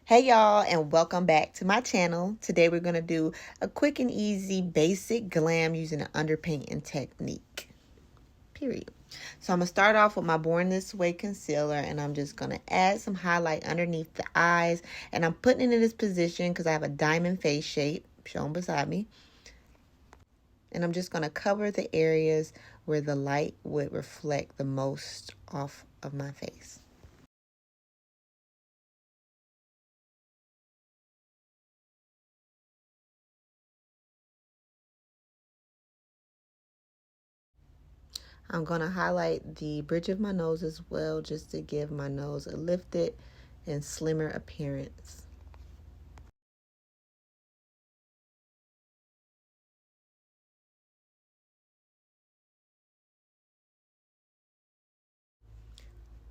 Hey y'all, and welcome back to my channel. Today we're going to do a quick and easy basic glam using an underpainting technique. Period. So I'm going to start off with my Born This Way concealer, and I'm just going to add some highlight underneath the eyes. And I'm putting it in this position because I have a diamond face shape shown beside me. And I'm just going to cover the areas where the light would reflect the most off of my face. I'm going to highlight the bridge of my nose as well, just to give my nose a lifted and slimmer appearance.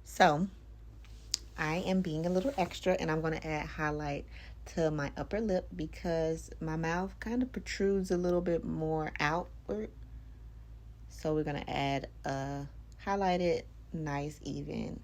So I am being a little extra, and I'm going to add highlight to my upper lip because my mouth kind of protrudes a little bit more outward. So we're going to add a highlighted, nice, even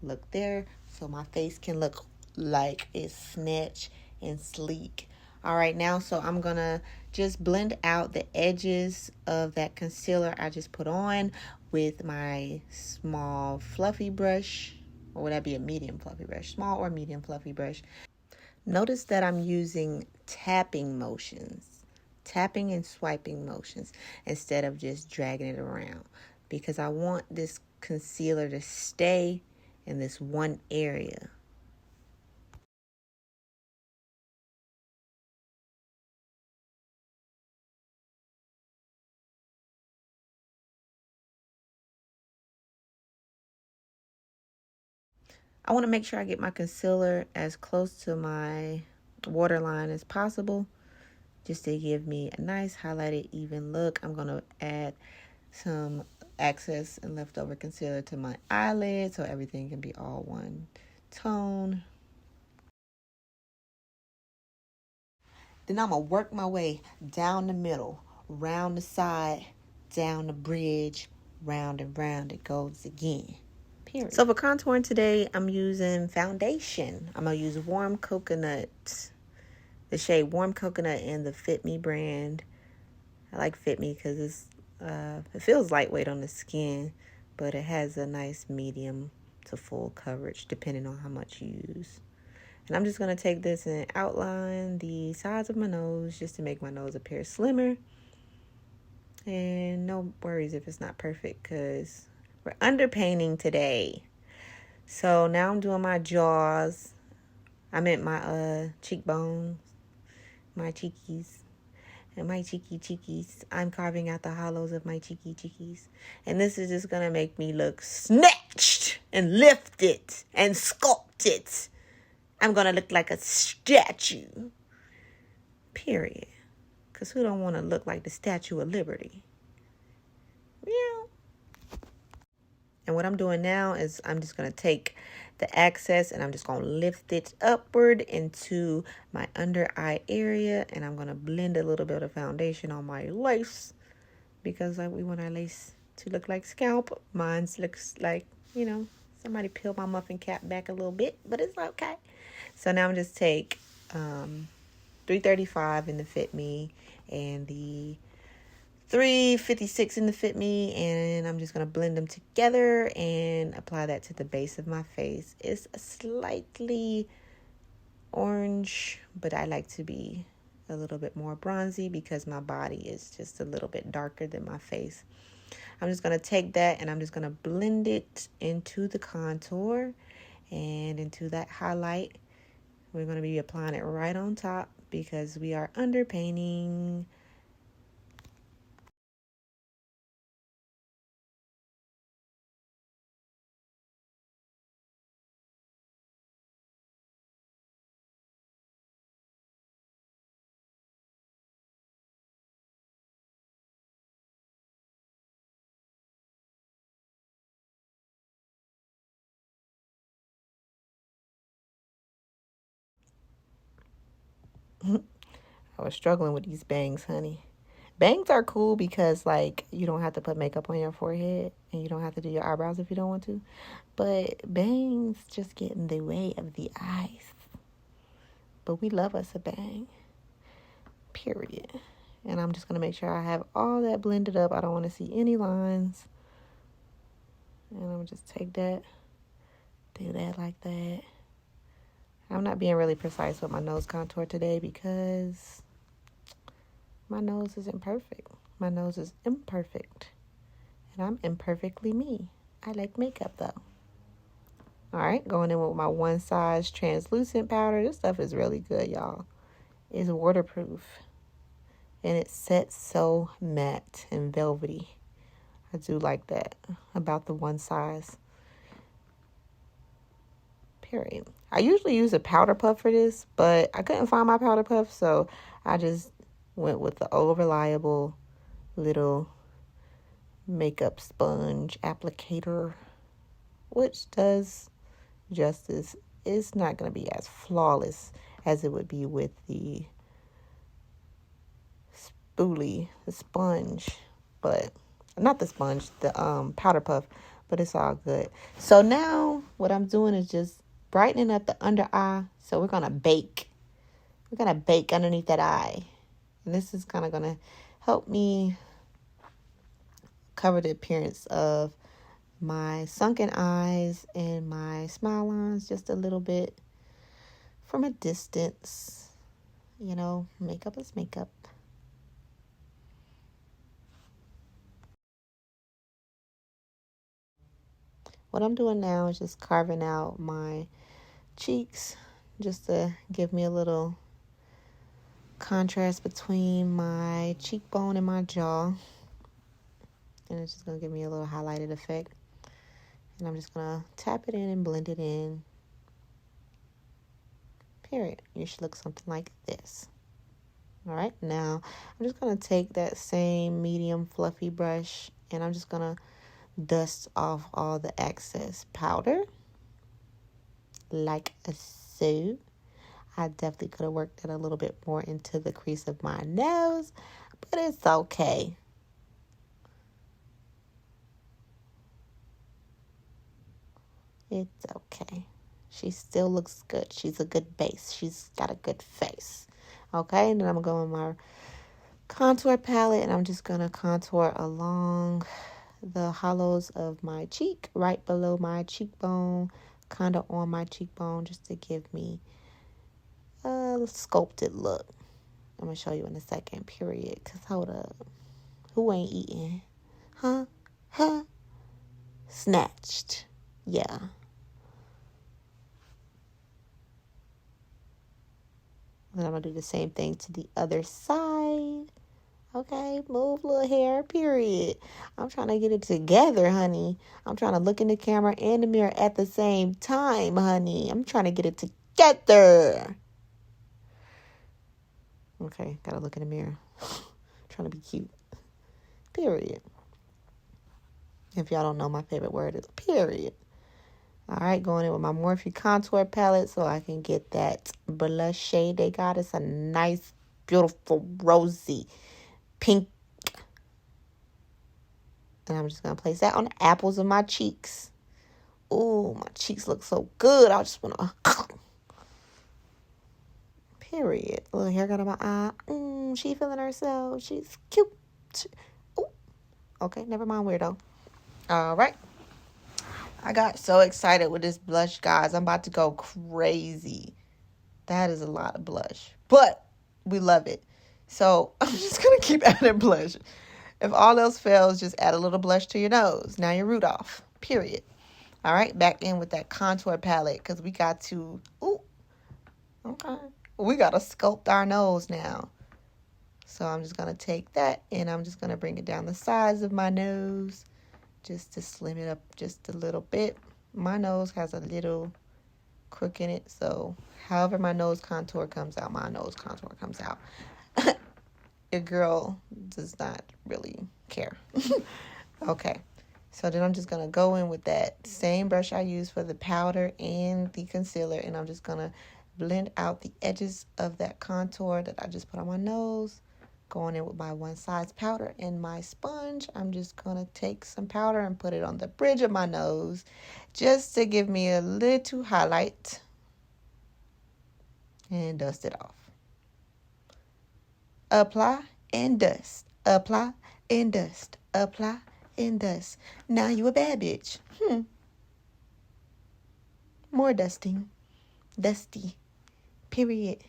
look there so my face can look like it's snatched and sleek. All right, now, so I'm going to just blend out the edges of that concealer I just put on with my small fluffy brush. Or would that be a medium fluffy brush? Small or medium fluffy brush. Notice that I'm using tapping and swiping motions instead of just dragging it around, because I want this concealer to stay in this one area. I want to make sure I get my concealer as close to my waterline as possible, just to give me a nice highlighted even look. I'm going to add some excess and leftover concealer to my eyelid so everything can be all one tone. Then I'm going to work my way down the middle, round the side, down the bridge, round and round it goes again. Period. So for contouring today, I'm using foundation. I'm going to use Warm Coconut, the shade Warm Coconut in the Fit Me brand. I like Fit Me because it feels lightweight on the skin, but it has a nice medium to full coverage depending on how much you use. And I'm just going to take this and outline the sides of my nose just to make my nose appear slimmer. And no worries if it's not perfect because we're underpainting today. So now I'm doing my jaws. I meant my cheekbones, my cheekies, and my cheeky cheekies. I'm carving out the hollows of my cheeky cheekies. And this is just going to make me look snatched and lifted and sculpted. I'm going to look like a statue. Period. Because who don't want to look like the Statue of Liberty? Yeah. And what I'm doing now is I'm just going to take the excess and I'm just going to lift it upward into my under eye area. And I'm going to blend a little bit of foundation on my lace because we want our lace to look like scalp. Mine looks like, somebody peeled my muffin cap back a little bit, but it's okay. So now I'm just take 335 in the Fit Me and the 356 in the Fit Me, and I'm just going to blend them together and apply that to the base of my face. It's slightly orange, but I like to be a little bit more bronzy because my body is just a little bit darker than my face. I'm just going to take that and I'm just going to blend it into the contour and into that highlight. We're going to be applying it right on top because we are underpainting. I was struggling with these bangs, honey. Bangs are cool because, you don't have to put makeup on your forehead and you don't have to do your eyebrows if you don't want to. But bangs just get in the way of the eyes. but we love us a bang, period. And I'm just going to make sure I have all that blended up. I don't want to see any lines. And I'm going to just take that, do that like that. I'm not being really precise with my nose contour today because my nose isn't perfect. My nose is imperfect. And I'm imperfectly me. I like makeup though. All right, going in with my one size translucent powder. This stuff is really good, y'all. It's waterproof. And it sets so matte and velvety. I do like that about the one size. Period. I usually use a powder puff for this, but I couldn't find my powder puff, so I just went with the old reliable little makeup sponge applicator, which does justice. It's not going to be as flawless as it would be with the spoolie, the sponge, but not the sponge, the powder puff, but it's all good. So now what I'm doing is just brightening up the under eye. So we're going to bake. We're going to bake underneath that eye. And this is kind of going to help me cover the appearance of my sunken eyes and my smile lines just a little bit from a distance. You know, makeup is makeup. What I'm doing now is just carving out my cheeks just to give me a little contrast between my cheekbone and my jaw. And it's just going to give me a little highlighted effect. And I'm just going to tap it in and blend it in. Period. You should look something like this. All right. Now, I'm just going to take that same medium fluffy brush and I'm just going to dust off all the excess powder. Like so. I definitely could have worked it a little bit more into the crease of my nose, but it's okay. It's okay. She still looks good. She's a good base. She's got a good face. Okay, and then I'm going to go in my contour palette, and I'm just going to contour along the hollows of my cheek, right below my cheekbone, kind of on my cheekbone, just to give me a sculpted look. I'm going to show you in a second, period. Because hold up. Who ain't eating? Huh? Snatched. Yeah. Then I'm going to do the same thing to the other side. Okay, move little hair, period. I'm trying to get it together, honey. I'm trying to look in the camera and the mirror at the same time, honey. I'm trying to get it together. Okay, gotta look in the mirror. Trying to be cute. Period. If y'all don't know, my favorite word is period. All right, going in with my Morphe contour palette so I can get that blush shade they got. It's a nice, beautiful, rosy pink. And I'm just going to place that on the apples of my cheeks. Ooh, my cheeks look so good. I just want to... Period. A little hair got on my eye. She feeling herself. She's cute. Ooh. Okay, never mind, weirdo. All right. I got so excited with this blush, guys. I'm about to go crazy. That is a lot of blush. But we love it. So I'm just going to keep adding blush. If all else fails, just add a little blush to your nose. Now you're Rudolph. Period. All right. Back in with that contour palette because we got to... Ooh. Okay. We got to sculpt our nose now. So I'm just going to take that and I'm just going to bring it down the sides of my nose just to slim it up just a little bit. My nose has a little crook in it. So however my nose contour comes out, my nose contour comes out. Your girl does not really care. Okay. So then I'm just going to go in with that same brush I used for the powder and the concealer. And I'm just going to blend out the edges of that contour that I just put on my nose. Going in with my one size powder and my sponge. I'm just going to take some powder and put it on the bridge of my nose just to give me a little highlight. and dust it off. Apply and dust. Apply and dust. Apply and dust. Now you a bad bitch. More dusting. Dusty. Period.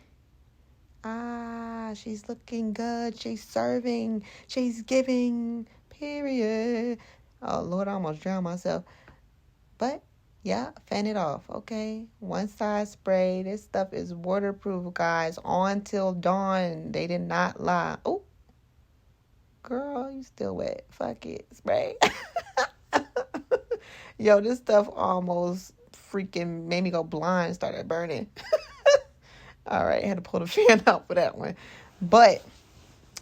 Ah, she's looking good. She's serving. She's giving. Period. Oh, Lord, I almost drowned myself. But, yeah, fan it off, okay? One side spray. This stuff is waterproof, guys. On till dawn. They did not lie. Oh, girl, you still wet. Fuck it. Spray. Yo, this stuff almost freaking made me go blind, started burning. All right, I had to pull the fan out for that one. But,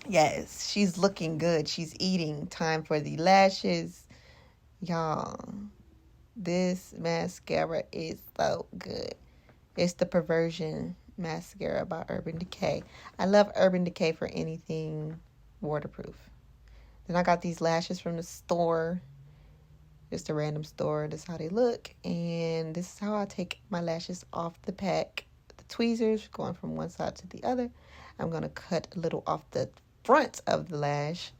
yes, she's looking good. She's eating. Time for the lashes. Y'all, this mascara is so good. It's the Perversion Mascara by Urban Decay. I love Urban Decay for anything waterproof. Then I got these lashes from the store. Just a random store. This is how they look. And this is how I take my lashes off the pack. The tweezers going from one side to the other. I'm going to cut a little off the front of the lash.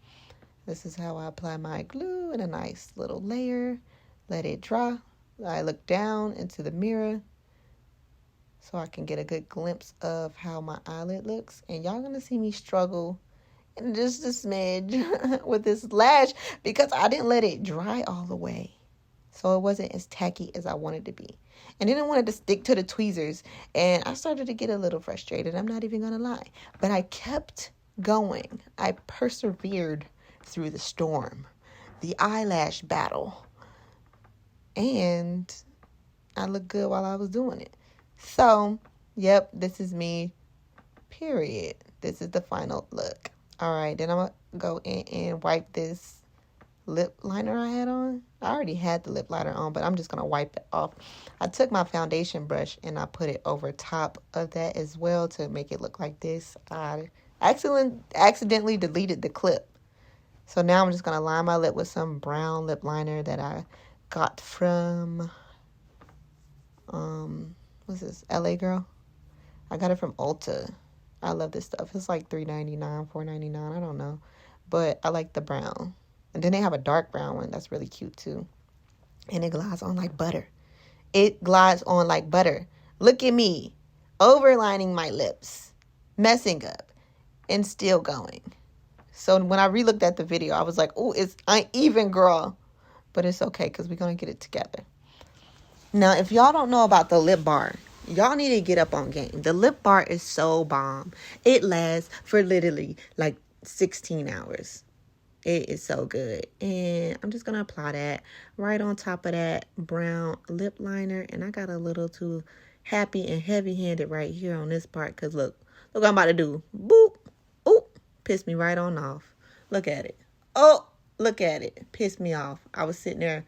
This is how I apply my glue in a nice little layer. Let it dry. I look down into the mirror so I can get a good glimpse of how my eyelid looks. And y'all going to see me struggle and just a smidge with this lash because I didn't let it dry all the way. So it wasn't as tacky as I wanted to be. And then I wanted to stick to the tweezers. And I started to get a little frustrated. I'm not even going to lie. But I kept going. I persevered through the storm, the eyelash battle. And I looked good while I was doing it. So, yep, this is me. Period. This is the final look. All right, then I'm going to go in and wipe this lip liner I had on. I already had the lip liner on, but I'm just going to wipe it off. I took my foundation brush and I put it over top of that as well to make it look like this. I accidentally deleted the clip. So now I'm just going to line my lip with some brown lip liner that I got from, what's this, LA Girl? I got it from Ulta. I love this stuff. It's like $3.99, $4.99. I don't know. But I like the brown. And then they have a dark brown one. That's really cute too. And it glides on like butter. It glides on like butter. Look at me. Overlining my lips. Messing up. And still going. So when I re-looked at the video, I was like, oh, it's uneven, girl. But it's okay because we're going to get it together. Now, if y'all don't know about the lip bar, y'all need to get up on game. The lip bar is so bomb. It lasts for literally like 16 hours. It is so good. And I'm just going to apply that right on top of that brown lip liner. And I got a little too happy and heavy-handed right here on this part. Because look what I'm about to do. Boop. Oop. Pissed me right on off. Look at it. Oh, look at it. Pissed me off. I was sitting there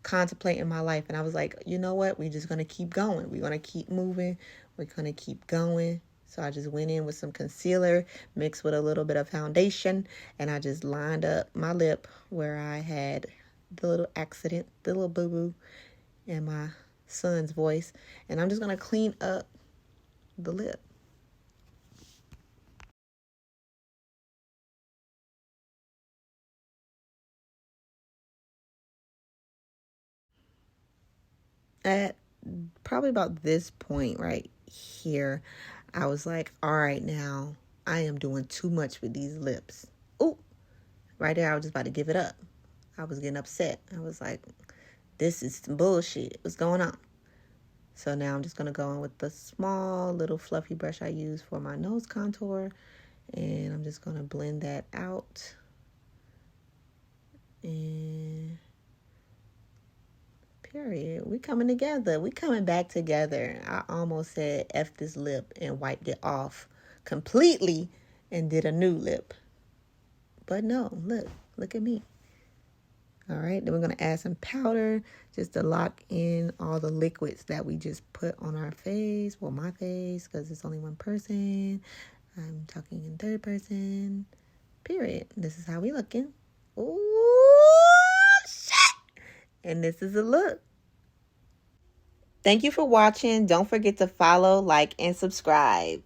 contemplating my life. And I was like, you know what? We're just going to keep going. We're going to keep moving. We're going to keep going. So I just went in with some concealer mixed with a little bit of foundation. And I just lined up my lip where I had the little accident, the little boo-boo in my son's voice. And I'm just going to clean up the lip. At probably about this point right here, I was like, all right, now I am doing too much with these lips. Ooh, right there, I was just about to give it up. I was getting upset. I was like, this is some bullshit. What's going on? So now I'm just going to go in with the small little fluffy brush I use for my nose contour. And I'm just going to blend that out. And period. We coming together. We coming back together. I almost said F this lip and wiped it off completely and did a new lip. But no, look at me. All right, then we're going to add some powder just to lock in all the liquids that we just put on our face. Well, my face, because it's only one person. I'm talking in third person. Period. This is how we looking. Ooh, shit. And this is a look. Thank you for watching. Don't forget to follow, like, and subscribe.